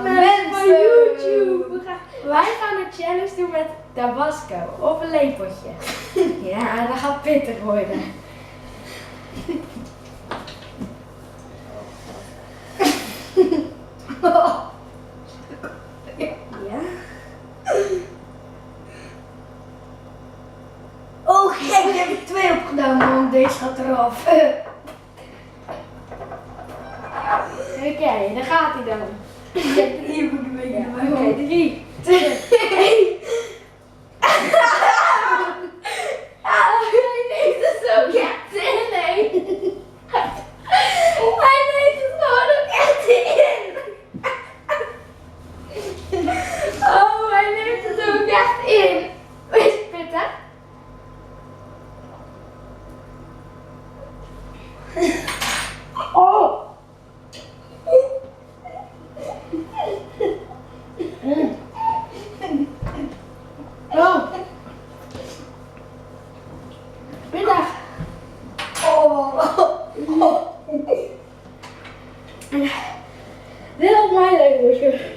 Mensen van YouTube. Wij gaan een challenge doen met Tabasco op een lepeltje. Ja, dat gaat pittig worden. Ja. Oh gek, ik heb er 2 opgedaan, man. Deze gaat eraf. Oké, daar gaat hij dan. Hier moet ik een beetje erbij. Oké, 3, 2, 1. Hij neemt het zo echt in. Hij neemt het gewoon ook echt in. Oh, hij neemt het ook echt in. Is het pittig? Oh. Oh. Pittig. Oh. Dit was mijn lepeltje.